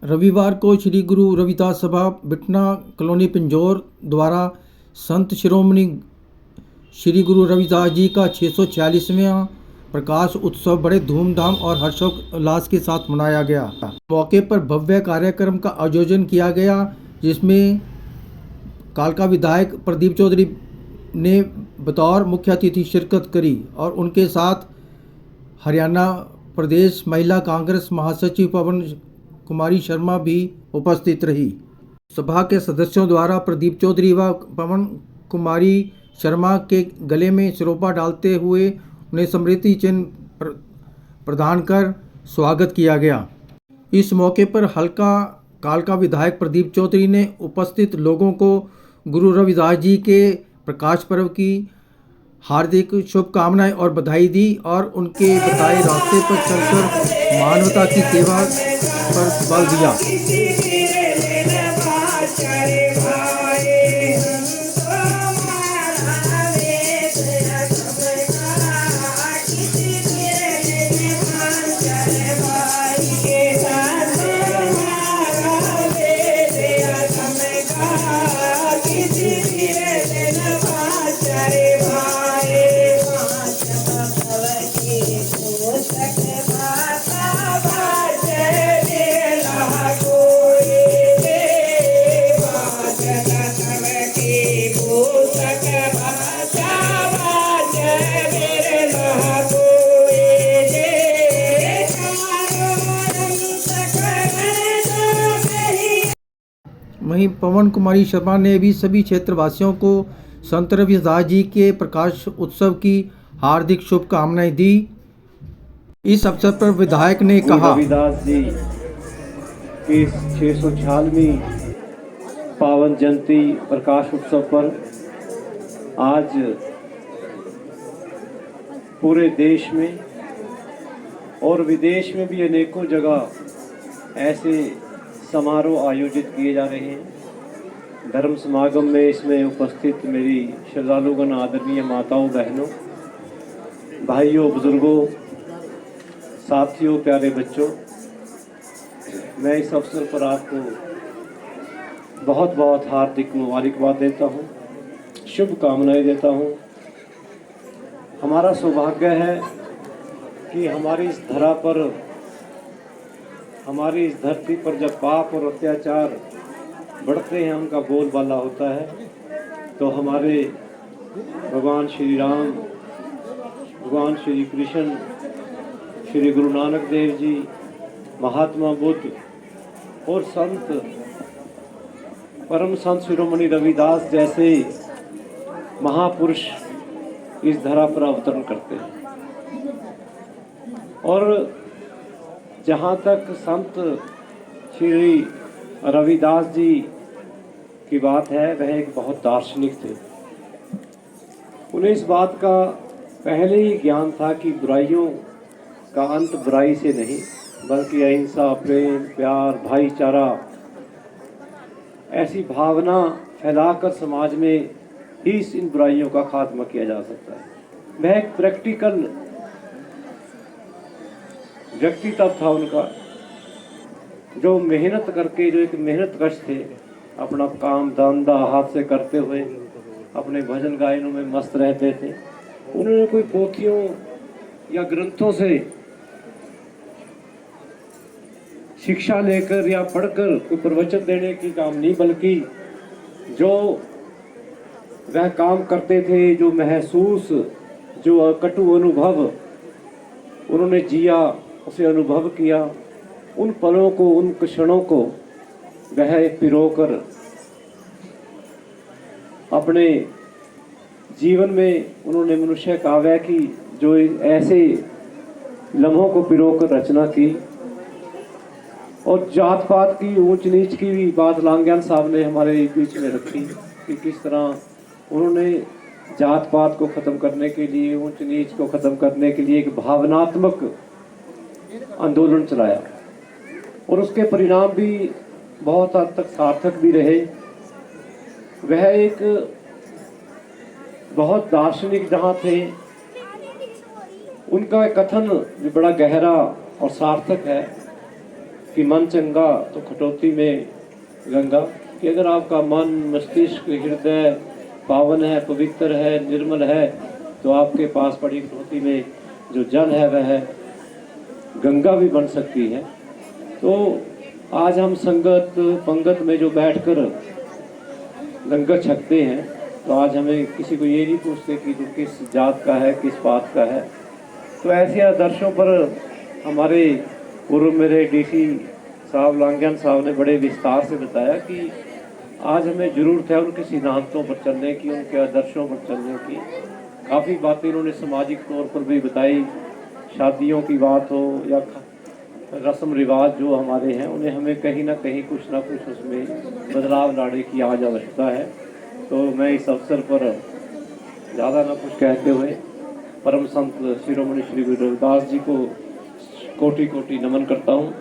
रविवार को श्री गुरु रविदास सभा बिटना कॉलोनी पिंजौर द्वारा संत शिरोमणि श्री गुरु रविदास जी का 646वां प्रकाश उत्सव बड़े धूमधाम और हर्षोल्लास के साथ मनाया गया। मौके पर भव्य कार्यक्रम का आयोजन किया गया, जिसमें कालका विधायक प्रदीप चौधरी ने बतौर मुख्य अतिथि शिरकत करी और उनके साथ हरियाणा प्रदेश महिला कांग्रेस महासचिव पवन कुमारी शर्मा भी उपस्थित रही। सभा के सदस्यों द्वारा प्रदीप चौधरी व पवन कुमारी शर्मा के गले में सिरोपा डालते हुए उन्हें स्मृति चिन्ह प्रदान कर स्वागत किया गया। इस मौके पर कालका विधायक प्रदीप चौधरी ने उपस्थित लोगों को गुरु रविदास जी के प्रकाश पर्व की हार्दिक शुभकामनाएं और बधाई दी और उनके बताए रास्ते पर चलकर मानवता की सेवा पर बल दिया। वहीं पवन कुमारी शर्मा ने भी सभी क्षेत्रवासियों को संत रविदास जी के प्रकाश उत्सव की हार्दिक शुभकामनाएं दी। इस अवसर पर विधायक ने कहा, रविदास जी की 646वीं पावन जयंती प्रकाश उत्सव पर आज पूरे देश में और विदेश में भी अनेकों जगह ऐसे समारोह आयोजित किए जा रहे हैं। धर्म समागम में इसमें उपस्थित मेरी श्रद्धालुगण, आदरणीय माताओं, बहनों, भाइयों, बुजुर्गों, साथियों, प्यारे बच्चों, मैं इस अवसर पर आपको बहुत बहुत हार्दिक मुबारकबाद देता हूँ, शुभकामनाएं देता हूँ। हमारा सौभाग्य है कि हमारी इस धरा पर, हमारी इस धरती पर जब पाप और अत्याचार बढ़ते हैं, उनका बोलबाला होता है, तो हमारे भगवान श्री राम, भगवान श्री कृष्ण, श्री गुरु नानक देव जी, महात्मा बुद्ध और संत परम संत शिरोमणि रविदास जैसे महापुरुष इस धरा पर अवतरण करते हैं। और जहाँ तक संत श्री रविदास जी की बात है, वह एक बहुत दार्शनिक थे। उन्हें इस बात का पहले ही ज्ञान था कि बुराइयों का अंत बुराई से नहीं, बल्कि अहिंसा, प्रेम, प्यार, भाईचारा, ऐसी भावना फैलाकर समाज में ही इन बुराइयों का खात्मा किया जा सकता है। वह एक प्रैक्टिकल व्यक्ति तब था उनका, जो मेहनत करके, जो एक मेहनत कश थे, अपना काम धंधा हाथ से करते हुए अपने भजन गायनों में मस्त रहते थे। उन्होंने कोई पोथियों या ग्रंथों से शिक्षा लेकर या पढ़कर कोई प्रवचन देने की काम नहीं, बल्कि जो वह काम करते थे, जो महसूस, जो कटु अनुभव उन्होंने जिया, उसे अनुभव किया, उन पलों को, उन क्षणों को वह पिरोकर अपने जीवन में उन्होंने मनुष्य काव्य की, जो ऐसे लम्हों को पिरोकर रचना की। और जात पात की, ऊंच नीच की भी बात लांगयान साहब ने हमारे बीच में रखी कि किस तरह उन्होंने जात पात को ख़त्म करने के लिए, ऊंच नीच को ख़त्म करने के लिए एक भावनात्मक आंदोलन चलाया और उसके परिणाम भी बहुत हद तक सार्थक भी रहे। वह एक बहुत दार्शनिक जहाँ थे, उनका कथन भी बड़ा गहरा और सार्थक है कि मन चंगा तो खटोती में गंगा, कि अगर आपका मन, मस्तिष्क, हृदय पावन है, पवित्र है, निर्मल है, तो आपके पास पड़ी खटोती में जो जल है वह गंगा भी बन सकती है। तो आज हम संगत पंगत में जो बैठकर लंगर छकते हैं, तो आज हमें किसी को ये नहीं पूछते कि तू किस जात का है, किस बात का है। तो ऐसे आदर्शों पर हमारे पूर्व मेरे डीसी साहब लांगन साहब ने बड़े विस्तार से बताया कि आज हमें ज़रूरत है उनके सिद्धांतों पर चलने की, उनके आदर्शों पर चलने की। काफ़ी बातें उन्होंने सामाजिक तौर पर भी बताई, शादियों की बात हो या रस्म रिवाज जो हमारे हैं, उन्हें हमें कहीं ना कुछ उसमें बदलाव लाने की आज आवश्यकता है। तो मैं इस अवसर पर ज़्यादा ना कुछ कहते हुए परम संत शिरोमणि श्री गुरु रविदास जी को कोटि कोटि नमन करता हूँ।